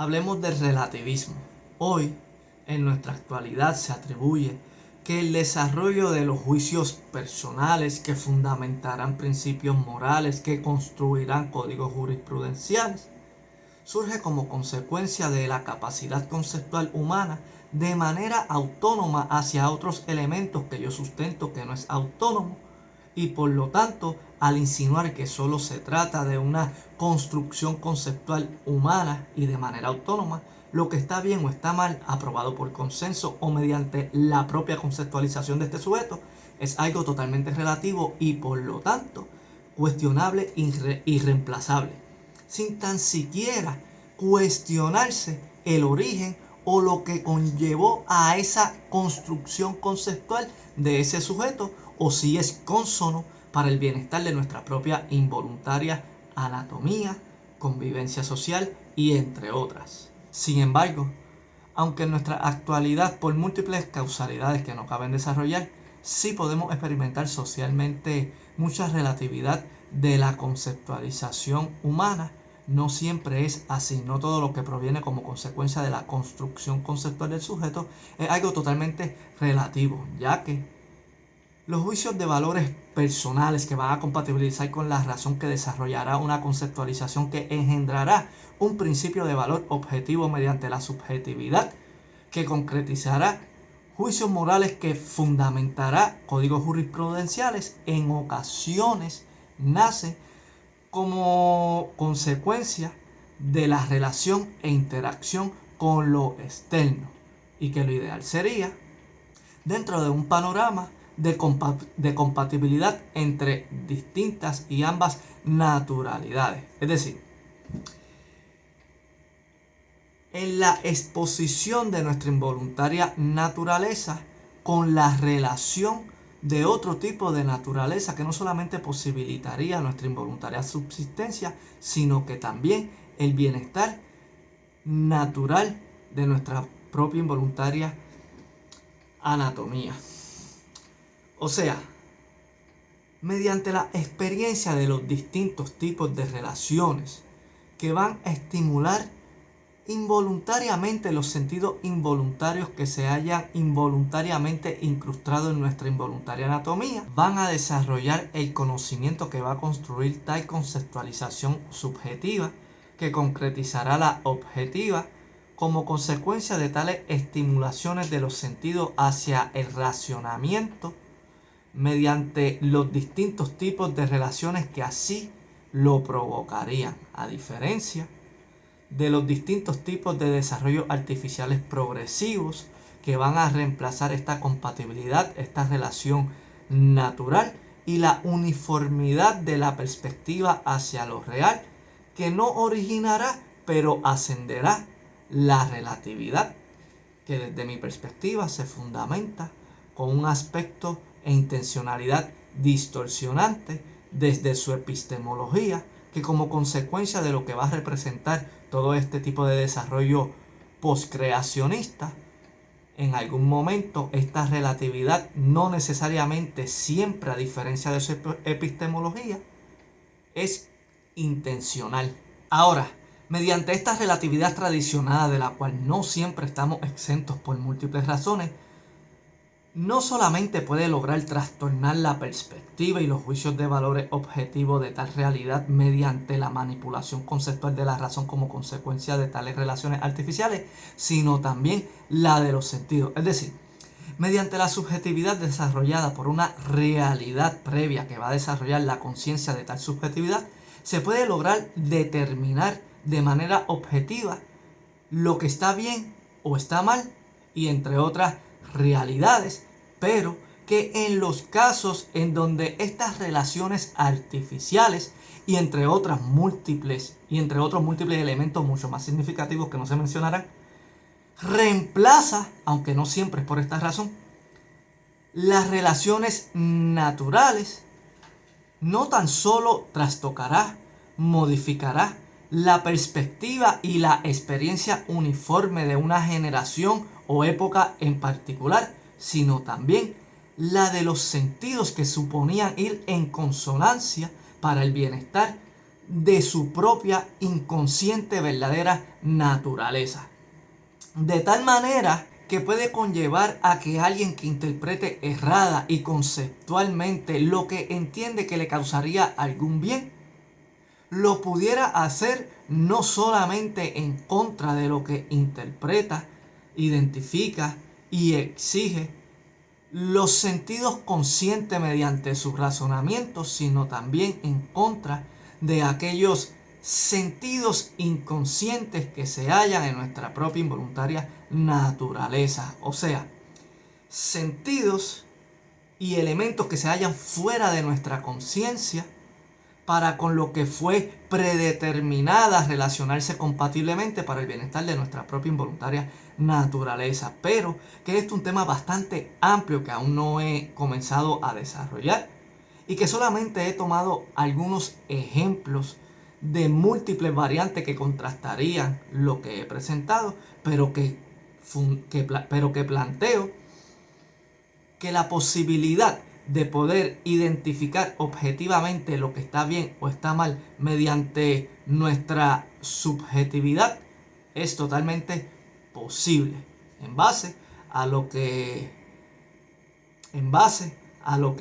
Hablemos del relativismo. Hoy, en nuestra actualidad, se atribuye que el desarrollo de los juicios personales que fundamentarán principios morales, que construirán códigos jurisprudenciales, surge como consecuencia de la capacidad conceptual humana de manera autónoma hacia otros elementos que yo sustento que no es autónomo, y por lo tanto, al insinuar que solo se trata de una construcción conceptual humana y de manera autónoma, lo que está bien o está mal, aprobado por consenso o mediante la propia conceptualización de este sujeto, es algo totalmente relativo y por lo tanto cuestionable e irreemplazable, sin tan siquiera cuestionarse el origen o lo que conllevó a esa construcción conceptual de ese sujeto, o si es cónsono para el bienestar de nuestra propia involuntaria anatomía, convivencia social y entre otras. Sin embargo, aunque en nuestra actualidad, por múltiples causalidades que no caben desarrollar, sí podemos experimentar socialmente mucha relatividad de la conceptualización humana, no siempre es así. No todo lo que proviene como consecuencia de la construcción conceptual del sujeto es algo totalmente relativo, ya que los juicios de valores personales que van a compatibilizar con la razón que desarrollará una conceptualización que engendrará un principio de valor objetivo mediante la subjetividad, que concretizará juicios morales que fundamentará códigos jurisprudenciales, en ocasiones nace como consecuencia de la relación e interacción con lo externo, y que lo ideal sería dentro de un panorama de compatibilidad entre distintas y ambas naturalidades. Es decir, en la exposición de nuestra involuntaria naturaleza con la relación de otro tipo de naturaleza que no solamente posibilitaría nuestra involuntaria subsistencia, sino que también el bienestar natural de nuestra propia involuntaria anatomía. O sea, mediante la experiencia de los distintos tipos de relaciones que van a estimular involuntariamente los sentidos involuntarios que se hayan involuntariamente incrustado en nuestra involuntaria anatomía, van a desarrollar el conocimiento que va a construir tal conceptualización subjetiva que concretizará la objetiva como consecuencia de tales estimulaciones de los sentidos hacia el racionamiento mediante los distintos tipos de relaciones que así lo provocarían, a diferencia de los distintos tipos de desarrollos artificiales progresivos que van a reemplazar esta compatibilidad, esta relación natural y la uniformidad de la perspectiva hacia lo real, que no originará pero ascenderá la relatividad, que desde mi perspectiva se fundamenta con un aspecto e intencionalidad distorsionante desde su epistemología, que como consecuencia de lo que va a representar todo este tipo de desarrollo postcreacionista, en algún momento esta relatividad, no necesariamente siempre a diferencia de su epistemología, es intencional. Ahora, mediante esta relatividad tradicional de la cual no siempre estamos exentos por múltiples razones, no solamente puede lograr trastornar la perspectiva y los juicios de valores objetivos de tal realidad mediante la manipulación conceptual de la razón como consecuencia de tales relaciones artificiales, sino también la de los sentidos. Es decir, mediante la subjetividad desarrollada por una realidad previa que va a desarrollar la conciencia de tal subjetividad, se puede lograr determinar de manera objetiva lo que está bien o está mal, y entre otras realidades, pero que en los casos en donde estas relaciones artificiales y entre otros múltiples elementos mucho más significativos que no se mencionarán, reemplaza, aunque no siempre es por esta razón, las relaciones naturales, no tan solo trastocará, modificará la perspectiva y la experiencia uniforme de una generación o época en particular, sino también la de los sentidos que suponían ir en consonancia para el bienestar de su propia inconsciente verdadera naturaleza. De tal manera que puede conllevar a que alguien que interprete errada y conceptualmente lo que entiende que le causaría algún bien, lo pudiera hacer no solamente en contra de lo que interpreta, identifica y exige los sentidos conscientes mediante sus razonamientos, sino también en contra de aquellos sentidos inconscientes que se hallan en nuestra propia involuntaria naturaleza. O sea, sentidos y elementos que se hallan fuera de nuestra conciencia para con lo que fue predeterminada relacionarse compatiblemente para el bienestar de nuestra propia involuntaria naturaleza. Pero que es un tema bastante amplio que aún no he comenzado a desarrollar y que solamente he tomado algunos ejemplos de múltiples variantes que contrastarían lo que he presentado, pero que planteo que la posibilidad de poder identificar objetivamente lo que está bien o está mal mediante nuestra subjetividad es totalmente posible en base a lo que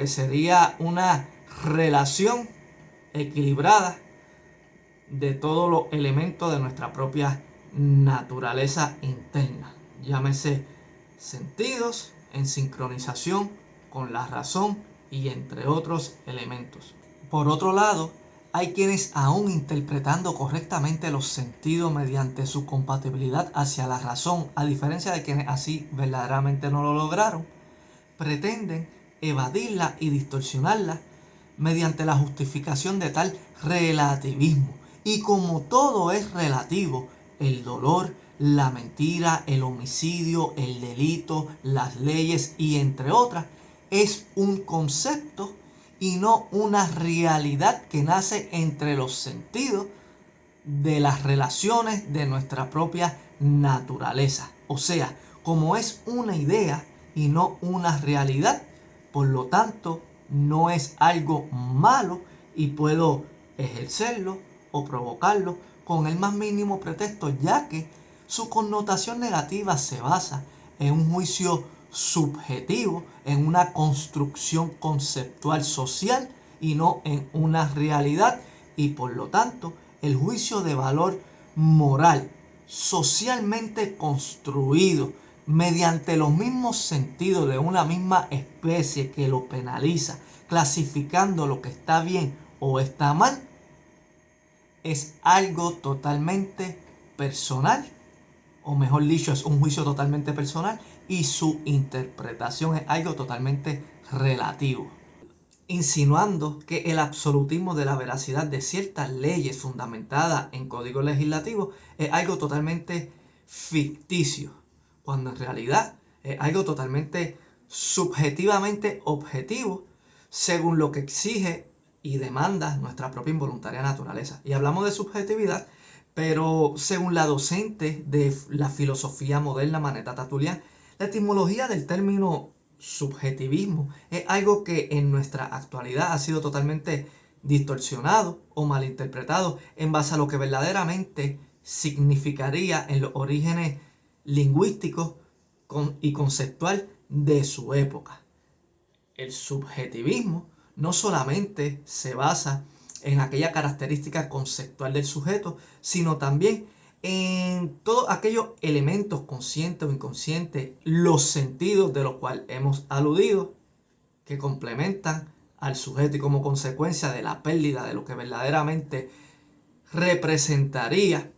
sería una relación equilibrada de todos los elementos de nuestra propia naturaleza interna, llámese sentidos en sincronización con la razón y entre otros elementos. Por otro lado, hay quienes aún interpretando correctamente los sentidos mediante su compatibilidad hacia la razón, a diferencia de quienes así verdaderamente no lo lograron, pretenden evadirla y distorsionarla mediante la justificación de tal relativismo. Y como todo es relativo, el dolor, la mentira, el homicidio, el delito, las leyes y entre otras, es un concepto y no una realidad que nace entre los sentidos de las relaciones de nuestra propia naturaleza. O sea, como es una idea y no una realidad, por lo tanto, no es algo malo y puedo ejercerlo o provocarlo con el más mínimo pretexto, ya que su connotación negativa se basa en un juicio subjetivo, en una construcción conceptual social y no en una realidad, y por lo tanto el juicio de valor moral socialmente construido mediante los mismos sentidos de una misma especie que lo penaliza, clasificando lo que está bien o está mal, es algo totalmente personal, o mejor dicho, es un juicio totalmente personal y su interpretación es algo totalmente relativo, insinuando que el absolutismo de la veracidad de ciertas leyes fundamentadas en código legislativo es algo totalmente ficticio, cuando en realidad es algo totalmente subjetivamente objetivo, según lo que exige y demanda nuestra propia involuntaria naturaleza. Y hablamos de subjetividad, pero según la docente de la filosofía moderna, Manetta Tertullian, la etimología del término subjetivismo es algo que en nuestra actualidad ha sido totalmente distorsionado o malinterpretado en base a lo que verdaderamente significaría en los orígenes lingüísticos y conceptual de su época. El subjetivismo no solamente se basa en aquella característica conceptual del sujeto, sino también en todos aquellos elementos conscientes o inconscientes, los sentidos de los cuales hemos aludido, que complementan al sujeto y como consecuencia de la pérdida de lo que verdaderamente representaría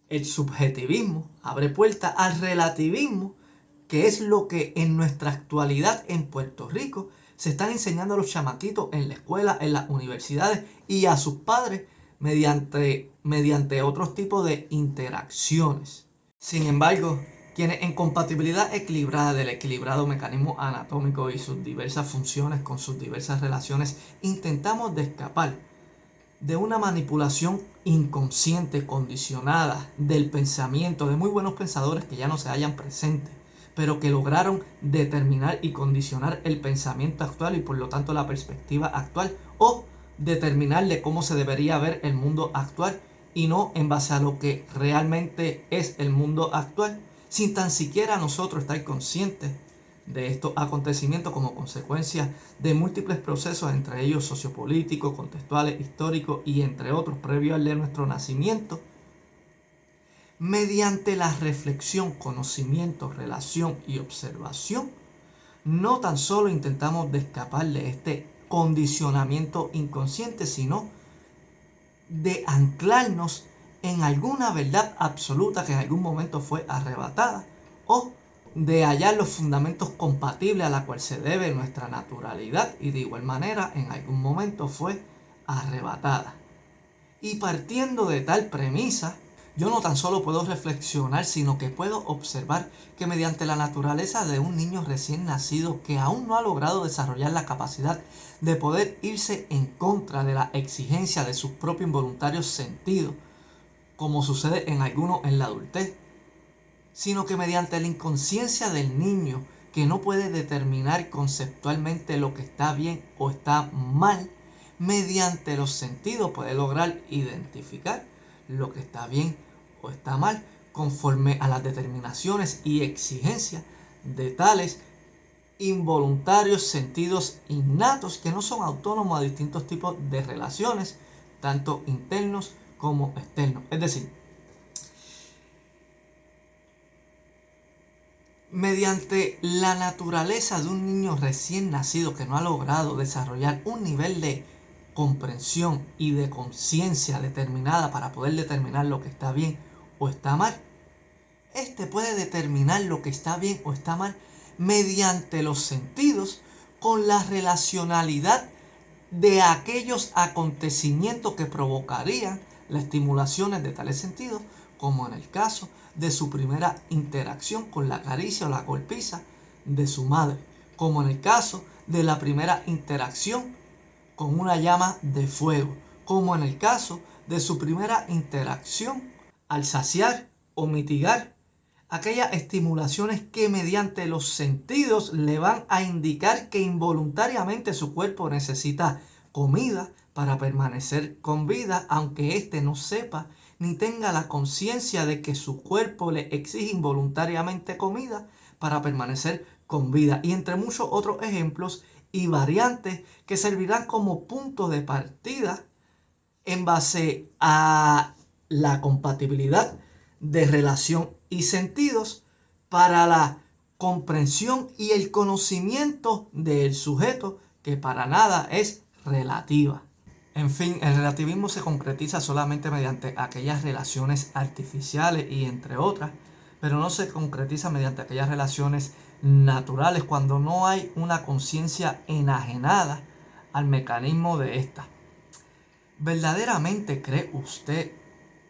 el subjetivismo, abre puerta al relativismo, que es lo que en nuestra actualidad en Puerto Rico se están enseñando a los chamaquitos en la escuela, en las universidades y a sus padres mediante otros tipos de interacciones. Sin embargo, quienes en compatibilidad equilibrada del equilibrado mecanismo anatómico y sus diversas funciones con sus diversas relaciones, intentamos de escapar de una manipulación inconsciente condicionada del pensamiento de muy buenos pensadores que ya no se hallan presentes, pero que lograron determinar y condicionar el pensamiento actual y por lo tanto la perspectiva actual, o determinarle cómo se debería ver el mundo actual y no en base a lo que realmente es el mundo actual, sin tan siquiera nosotros estar conscientes de estos acontecimientos como consecuencia de múltiples procesos, entre ellos sociopolíticos, contextuales, históricos y entre otros previos al de nuestro nacimiento. Mediante la reflexión, conocimiento, relación y observación, no tan solo intentamos de escapar de este condicionamiento inconsciente, sino de anclarnos en alguna verdad absoluta que en algún momento fue arrebatada, o de hallar los fundamentos compatibles a la cual se debe nuestra naturalidad y de igual manera en algún momento fue arrebatada. Y partiendo de tal premisa, yo no tan solo puedo reflexionar, sino que puedo observar que mediante la naturaleza de un niño recién nacido que aún no ha logrado desarrollar la capacidad de poder irse en contra de la exigencia de sus propios involuntarios sentidos, como sucede en algunos en la adultez, sino que mediante la inconsciencia del niño que no puede determinar conceptualmente lo que está bien o está mal, mediante los sentidos puede lograr identificar lo que está bien o está mal conforme a las determinaciones y exigencias de tales involuntarios sentidos innatos que no son autónomos a distintos tipos de relaciones, tanto internos como externos. Es decir, mediante la naturaleza de un niño recién nacido que no ha logrado desarrollar un nivel de comprensión y de conciencia determinada para poder determinar lo que está bien o está mal, este puede determinar lo que está bien o está mal mediante los sentidos con la relacionalidad de aquellos acontecimientos que provocarían las estimulaciones de tales sentidos, como en el caso de su primera interacción con la caricia o la golpiza de su madre, como en el caso de la primera interacción con una llama de fuego, como en el caso de su primera interacción al saciar o mitigar aquellas estimulaciones que mediante los sentidos le van a indicar que involuntariamente su cuerpo necesita comida para permanecer con vida, aunque éste no sepa ni tenga la conciencia de que su cuerpo le exige involuntariamente comida para permanecer con vida. Y entre muchos otros ejemplos y variantes que servirán como punto de partida en base a la compatibilidad de relación y sentidos para la comprensión y el conocimiento del sujeto, que para nada es relativa. En fin, el relativismo se concretiza solamente mediante aquellas relaciones artificiales y entre otras, pero no se concretiza mediante aquellas relaciones naturales cuando no hay una conciencia enajenada al mecanismo de estas. ¿Verdaderamente cree usted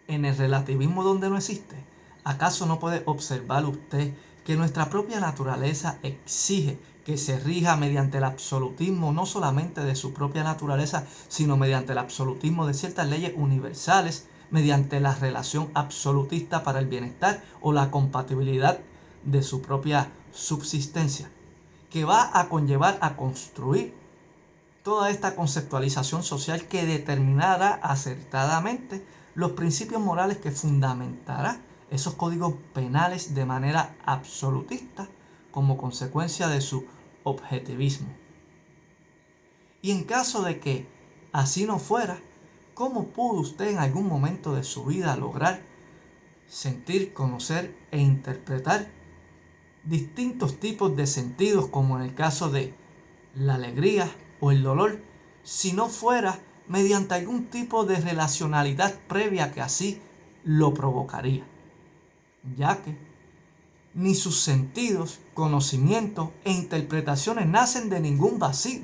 en el relativismo donde no existe? ¿Acaso no puede observar usted que nuestra propia naturaleza exige que se rija mediante el absolutismo no solamente de su propia naturaleza, sino mediante el absolutismo de ciertas leyes universales, mediante la relación absolutista para el bienestar o la compatibilidad de su propia subsistencia, que va a conllevar a construir toda esta conceptualización social que determinará acertadamente los principios morales que fundamentará esos códigos penales de manera absolutista como consecuencia de su objetivismo? Y en caso de que así no fuera, ¿cómo pudo usted en algún momento de su vida lograr sentir, conocer e interpretar distintos tipos de sentidos, como en el caso de la alegría o el dolor, si no fuera mediante algún tipo de relacionalidad previa que así lo provocaría? Ya que ni sus sentidos, conocimientos e interpretaciones nacen de ningún vacío,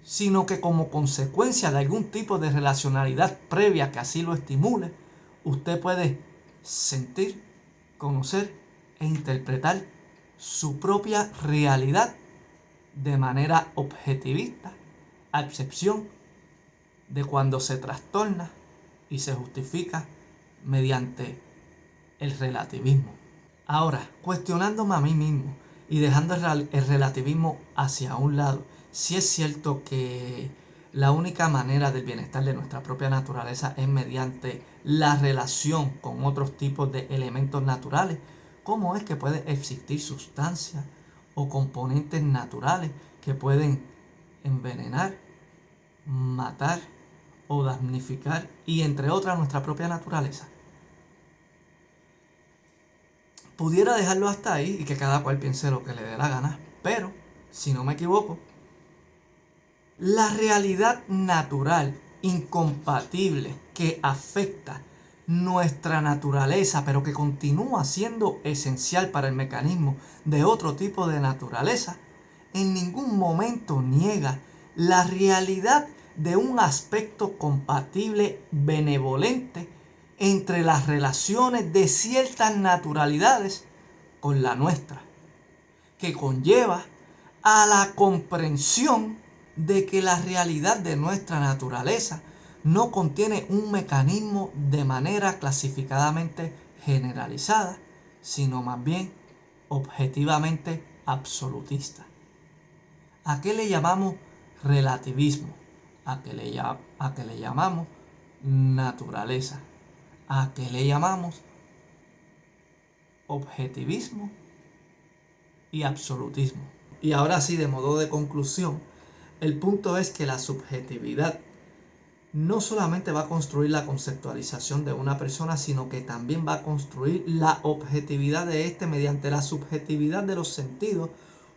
sino que como consecuencia de algún tipo de relacionalidad previa que así lo estimule, usted puede sentir, conocer e interpretar su propia realidad de manera objetivista, a excepción de cuando se trastorna y se justifica mediante el relativismo. Ahora, cuestionándome a mí mismo y dejando el relativismo hacia un lado, si es cierto que la única manera del bienestar de nuestra propia naturaleza es mediante la relación con otros tipos de elementos naturales. ¿Cómo es que puede existir sustancias o componentes naturales que pueden envenenar, matar o damnificar y entre otras nuestra propia naturaleza? Pudiera dejarlo hasta ahí y que cada cual piense lo que le dé la gana, pero si no me equivoco, la realidad natural incompatible que afecta nuestra naturaleza, pero que continúa siendo esencial para el mecanismo de otro tipo de naturaleza, en ningún momento niega la realidad de un aspecto compatible benevolente entre las relaciones de ciertas naturalidades con la nuestra, que conlleva a la comprensión de que la realidad de nuestra naturaleza no contiene un mecanismo de manera clasificadamente generalizada, sino más bien objetivamente absolutista. ¿A qué le llamamos relativismo? ¿A qué le llamamos naturaleza? ¿A qué le llamamos objetivismo y absolutismo? Y ahora sí, de modo de conclusión, el punto es que la subjetividad no solamente va a construir la conceptualización de una persona, sino que también va a construir la objetividad de éste mediante la subjetividad de los sentidos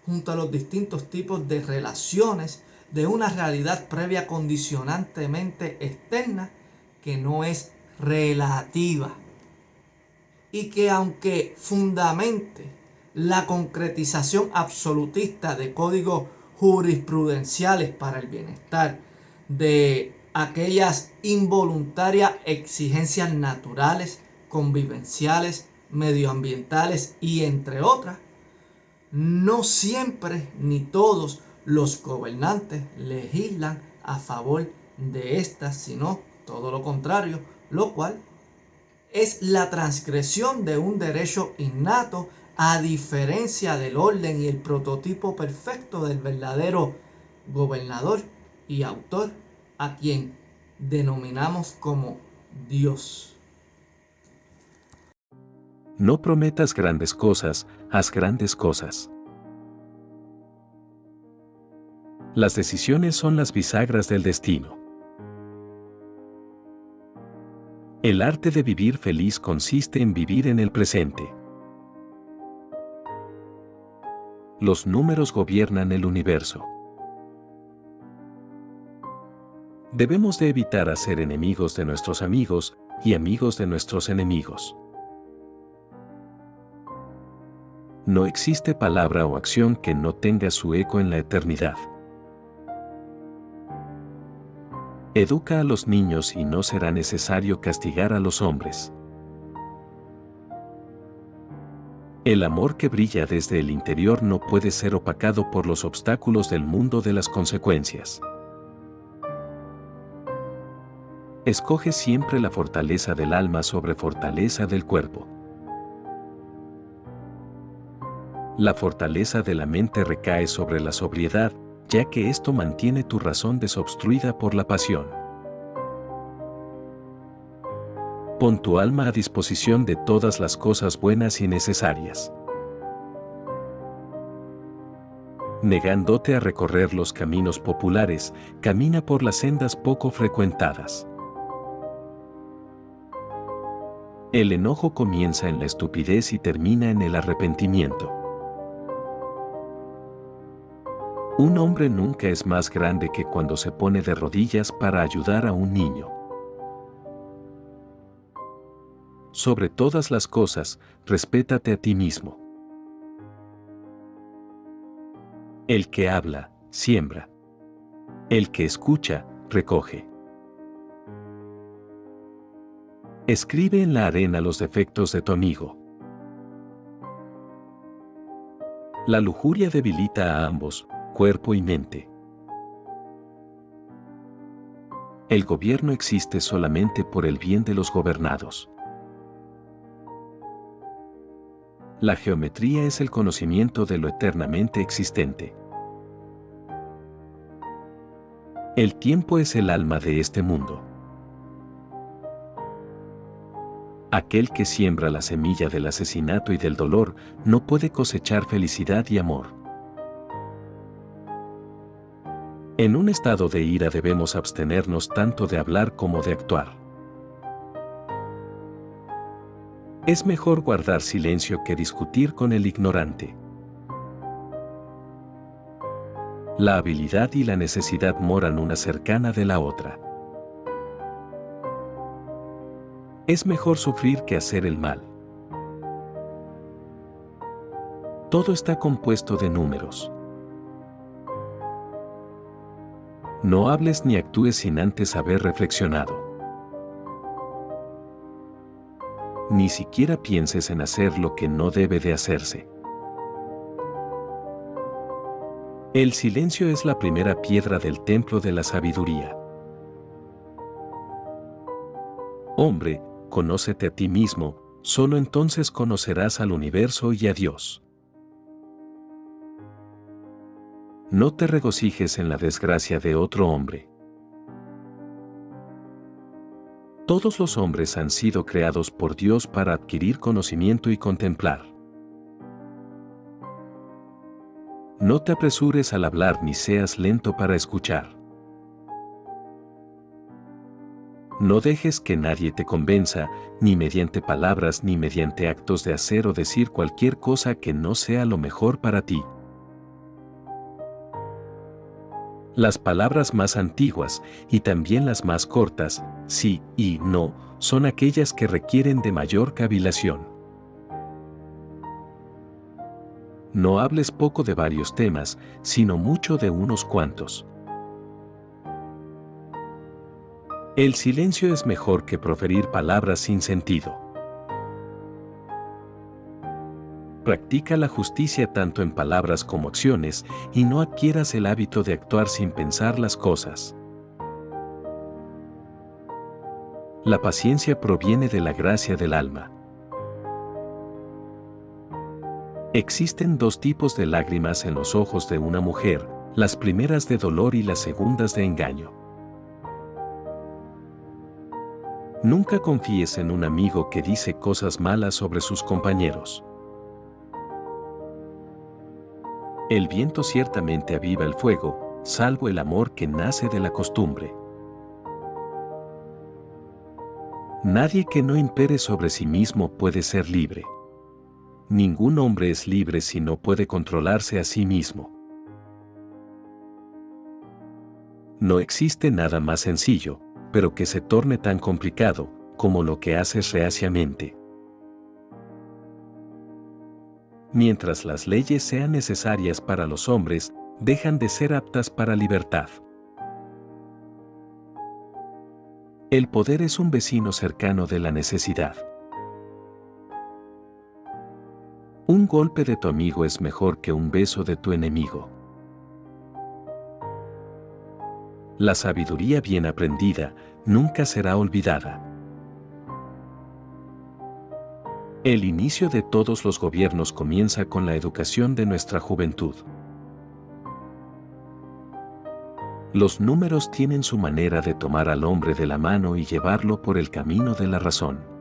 junto a los distintos tipos de relaciones de una realidad previa condicionantemente externa que no es relativa y que aunque fundamente la concretización absolutista de códigos jurisprudenciales para el bienestar de aquellas involuntarias exigencias naturales, convivenciales, medioambientales y entre otras, no siempre ni todos los gobernantes legislan a favor de estas, sino todo lo contrario, lo cual es la transgresión de un derecho innato, a diferencia del orden y el prototipo perfecto del verdadero gobernador y autor, a quien denominamos como Dios. No prometas grandes cosas, haz grandes cosas. Las decisiones son las bisagras del destino. El arte de vivir feliz consiste en vivir en el presente. Los números gobiernan el universo. Debemos de evitar hacer enemigos de nuestros amigos y amigos de nuestros enemigos. No existe palabra o acción que no tenga su eco en la eternidad. Educa a los niños y no será necesario castigar a los hombres. El amor que brilla desde el interior no puede ser opacado por los obstáculos del mundo de las consecuencias. Escoge siempre la fortaleza del alma sobre fortaleza del cuerpo. La fortaleza de la mente recae sobre la sobriedad, ya que esto mantiene tu razón desobstruida por la pasión. Pon tu alma a disposición de todas las cosas buenas y necesarias. Negándote a recorrer los caminos populares, camina por las sendas poco frecuentadas. El enojo comienza en la estupidez y termina en el arrepentimiento. Un hombre nunca es más grande que cuando se pone de rodillas para ayudar a un niño. Sobre todas las cosas, respétate a ti mismo. El que habla, siembra. El que escucha, recoge. Escribe en la arena los defectos de tu amigo. La lujuria debilita a ambos, cuerpo y mente. El gobierno existe solamente por el bien de los gobernados. La geometría es el conocimiento de lo eternamente existente. El tiempo es el alma de este mundo. Aquel que siembra la semilla del asesinato y del dolor no puede cosechar felicidad y amor. En un estado de ira debemos abstenernos tanto de hablar como de actuar. Es mejor guardar silencio que discutir con el ignorante. La habilidad y la necesidad moran una cercana de la otra. Es mejor sufrir que hacer el mal. Todo está compuesto de números. No hables ni actúes sin antes haber reflexionado. Ni siquiera pienses en hacer lo que no debe de hacerse. El silencio es la primera piedra del templo de la sabiduría. Hombre, conócete a ti mismo, solo entonces conocerás al universo y a Dios. No te regocijes en la desgracia de otro hombre. Todos los hombres han sido creados por Dios para adquirir conocimiento y contemplar. No te apresures al hablar ni seas lento para escuchar. No dejes que nadie te convenza, ni mediante palabras ni mediante actos de hacer o decir cualquier cosa que no sea lo mejor para ti. Las palabras más antiguas, y también las más cortas, sí y no, son aquellas que requieren de mayor cavilación. No hables poco de varios temas, sino mucho de unos cuantos. El silencio es mejor que proferir palabras sin sentido. Practica la justicia tanto en palabras como acciones, y no adquieras el hábito de actuar sin pensar las cosas. La paciencia proviene de la gracia del alma. Existen dos tipos de lágrimas en los ojos de una mujer, las primeras de dolor y las segundas de engaño. Nunca confíes en un amigo que dice cosas malas sobre sus compañeros. El viento ciertamente aviva el fuego, salvo el amor que nace de la costumbre. Nadie que no impere sobre sí mismo puede ser libre. Ningún hombre es libre si no puede controlarse a sí mismo. No existe nada más sencillo, pero que se torne tan complicado, como lo que haces reaciamente. Mientras las leyes sean necesarias para los hombres, dejan de ser aptas para libertad. El poder es un vecino cercano de la necesidad. Un golpe de tu amigo es mejor que un beso de tu enemigo. La sabiduría bien aprendida nunca será olvidada. El inicio de todos los gobiernos comienza con la educación de nuestra juventud. Los números tienen su manera de tomar al hombre de la mano y llevarlo por el camino de la razón.